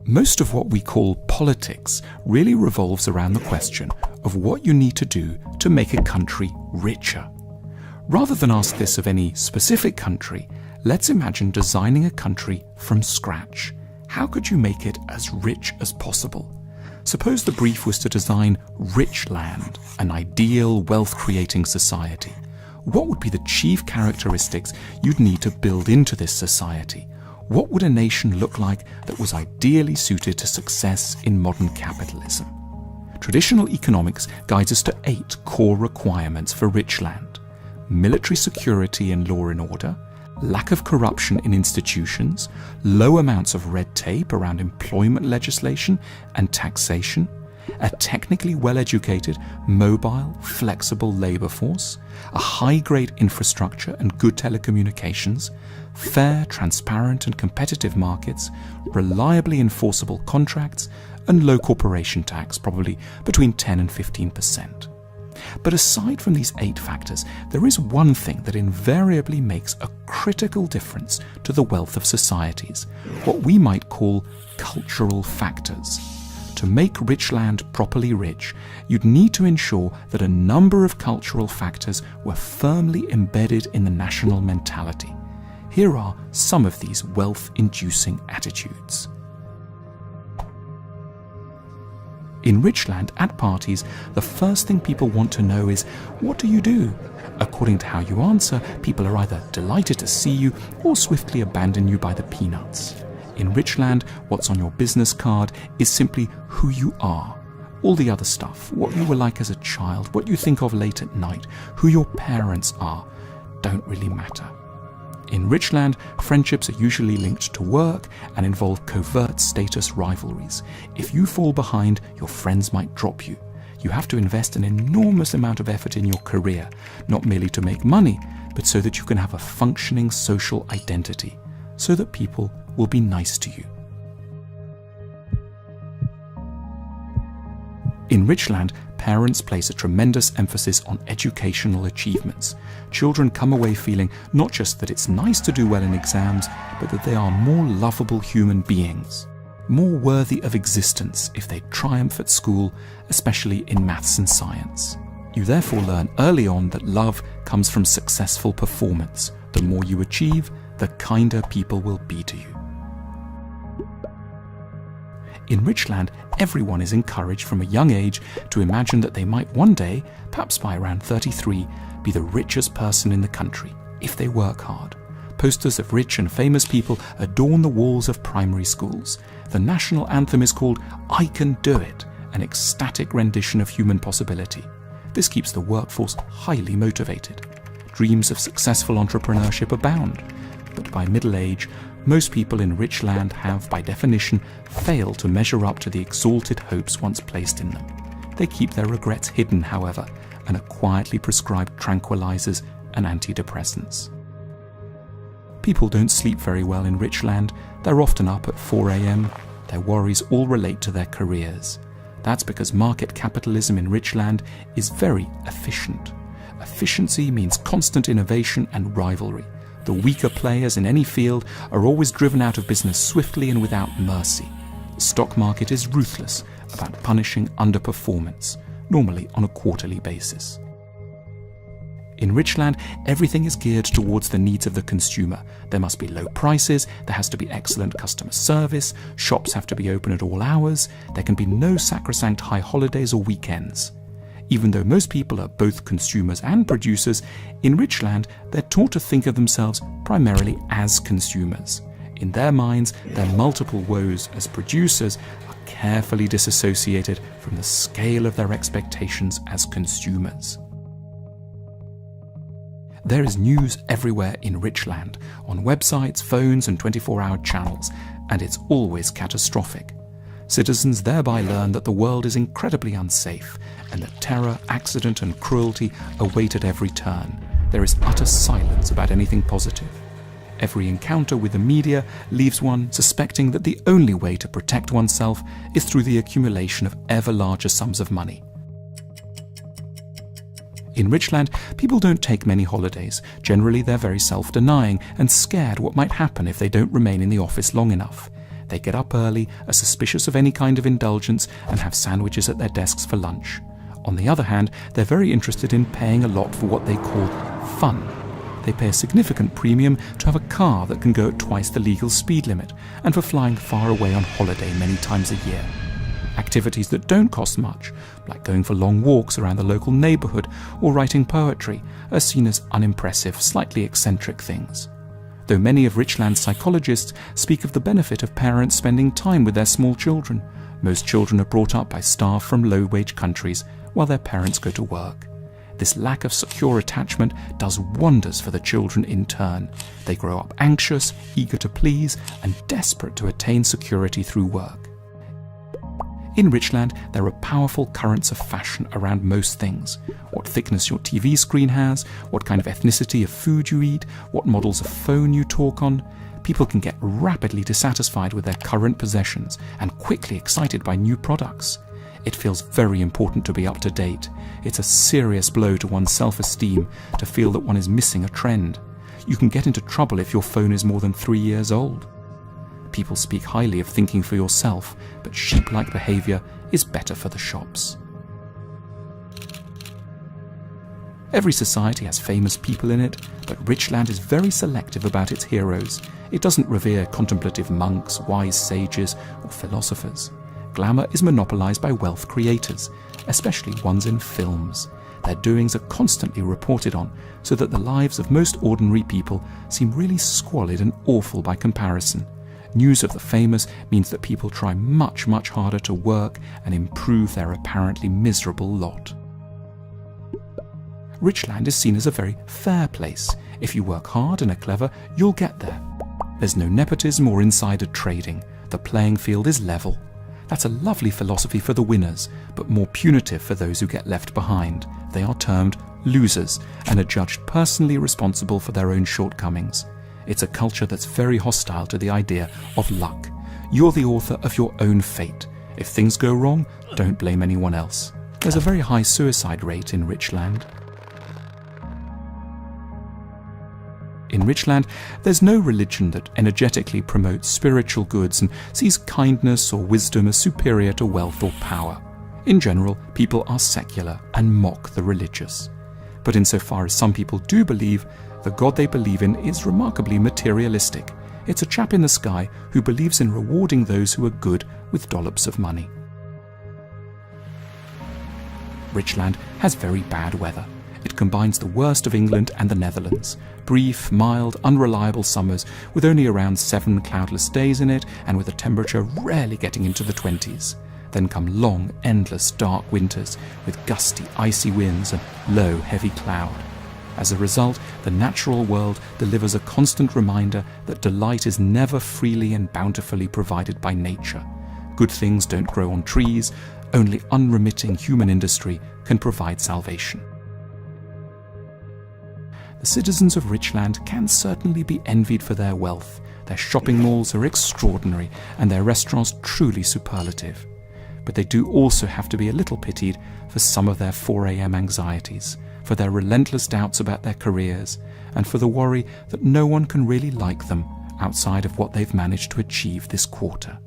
Most of what we call politics really revolves around the question of what you need to do to make a country richer. Rather than ask this of any specific country, let's imagine designing a country from scratch. How could you make it as rich as possible? Suppose the brief was to design rich land, an ideal wealth-creating society. What would be the chief characteristics you'd need to build into this society? What would a nation look like that was ideally suited to success in modern capitalism? Traditional economics guides us to 8 core requirements for rich land: military security and law and order, lack of corruption in institutions, low amounts of red tape around employment legislation and taxation, a technically well-educated, mobile, flexible labour force, a high-grade infrastructure and good telecommunications, fair, transparent and competitive markets, reliably enforceable contracts, and low corporation tax, probably between 10 and 15%. But aside from these 8 factors, there is one thing that invariably makes a critical difference to the wealth of societies, what we might call cultural factors. To make rich land properly rich, you'd need to ensure that a number of cultural factors were firmly embedded in the national mentality. Here are some of these wealth-inducing attitudes. In rich land, at parties, the first thing people want to know is, what do you do? According to how you answer, people are either delighted to see you or swiftly abandon you by the peanuts. In rich land, what's on your business card is simply who you are. All the other stuff, what you were like as a child, what you think of late at night, who your parents are, don't really matter. In rich land, friendships are usually linked to work and involve covert status rivalries. If you fall behind, your friends might drop you. You have to invest an enormous amount of effort in your career, not merely to make money, but so that you can have a functioning social identity, so that people will be nice to you. In rich land, parents place a tremendous emphasis on educational achievements. Children come away feeling not just that it's nice to do well in exams, but that they are more lovable human beings, more worthy of existence if they triumph at school, especially in maths and science. You therefore learn early on that love comes from successful performance. The more you achieve, the kinder people will be to you. In rich land, everyone is encouraged from a young age to imagine that they might one day, perhaps by around 33, be the richest person in the country, if they work hard. Posters of rich and famous people adorn the walls of primary schools. The national anthem is called "I Can Do It," an ecstatic rendition of human possibility. This keeps the workforce highly motivated. Dreams of successful entrepreneurship abound, but by middle age, most people in rich land have, by definition, failed to measure up to the exalted hopes once placed in them. They keep their regrets hidden, however, and are quietly prescribed tranquilizers and antidepressants. People don't sleep very well in rich land. They're often up at 4 a.m. Their worries all relate to their careers. That's because market capitalism in rich land is very efficient. Efficiency means constant innovation and rivalry. The weaker players in any field are always driven out of business swiftly and without mercy. The stock market is ruthless about punishing underperformance, normally on a quarterly basis. In rich land, everything is geared towards the needs of the consumer. There must be low prices, there has to be excellent customer service, shops have to be open at all hours, there can be no sacrosanct high holidays or weekends. Even though most people are both consumers and producers, in rich land, they're taught to think of themselves primarily as consumers. In their minds, their multiple woes as producers are carefully disassociated from the scale of their expectations as consumers. There is news everywhere in rich land, on websites, phones and 24-hour channels, and it's always catastrophic. Citizens thereby learn that the world is incredibly unsafe and that terror, accident and cruelty await at every turn. There is utter silence about anything positive. Every encounter with the media leaves one suspecting that the only way to protect oneself is through the accumulation of ever larger sums of money. In rich land, people don't take many holidays. Generally, they're very self-denying and scared what might happen if they don't remain in the office long enough. They get up early, are suspicious of any kind of indulgence, and have sandwiches at their desks for lunch. On the other hand, they're very interested in paying a lot for what they call fun. They pay a significant premium to have a car that can go at twice the legal speed limit, and for flying far away on holiday many times a year. Activities that don't cost much, like going for long walks around the local neighbourhood or writing poetry, are seen as unimpressive, slightly eccentric things. Though many of Richland's psychologists speak of the benefit of parents spending time with their small children, most children are brought up by staff from low-wage countries while their parents go to work. This lack of secure attachment does wonders for the children in turn. They grow up anxious, eager to please, and desperate to attain security through work. In Richland, there are powerful currents of fashion around most things. What thickness your TV screen has, what kind of ethnicity of food you eat, what models of phone you talk on. People can get rapidly dissatisfied with their current possessions and quickly excited by new products. It feels very important to be up to date. It's a serious blow to one's self-esteem to feel that one is missing a trend. You can get into trouble if your phone is more than 3 years old. People speak highly of thinking for yourself, but sheep-like behaviour is better for the shops. Every society has famous people in it, but Richland is very selective about its heroes. It doesn't revere contemplative monks, wise sages, or philosophers. Glamour is monopolised by wealth creators, especially ones in films. Their doings are constantly reported on, so that the lives of most ordinary people seem really squalid and awful by comparison. News of the famous means that people try much, much harder to work and improve their apparently miserable lot. Richland is seen as a very fair place. If you work hard and are clever, you'll get there. There's no nepotism or insider trading. The playing field is level. That's a lovely philosophy for the winners, but more punitive for those who get left behind. They are termed losers and are judged personally responsible for their own shortcomings. It's a culture that's very hostile to the idea of luck. You're the author of your own fate. If things go wrong, don't blame anyone else. There's a very high suicide rate in Richland. In Richland, there's no religion that energetically promotes spiritual goods and sees kindness or wisdom as superior to wealth or power. In general, people are secular and mock the religious. But insofar as some people do believe, the God they believe in is remarkably materialistic. It's a chap in the sky who believes in rewarding those who are good with dollops of money. Richland has very bad weather. It combines the worst of England and the Netherlands. Brief, mild, unreliable summers with only around 7 cloudless days in it and with a temperature rarely getting into the 20s. Then come long, endless, dark winters with gusty, icy winds and low, heavy cloud. As a result, the natural world delivers a constant reminder that delight is never freely and bountifully provided by nature. Good things don't grow on trees. Only unremitting human industry can provide salvation. The citizens of Richland can certainly be envied for their wealth. Their shopping malls are extraordinary and their restaurants truly superlative. But they do also have to be a little pitied for some of their 4 a.m. anxieties, for their relentless doubts about their careers, and for the worry that no one can really like them outside of what they've managed to achieve this quarter.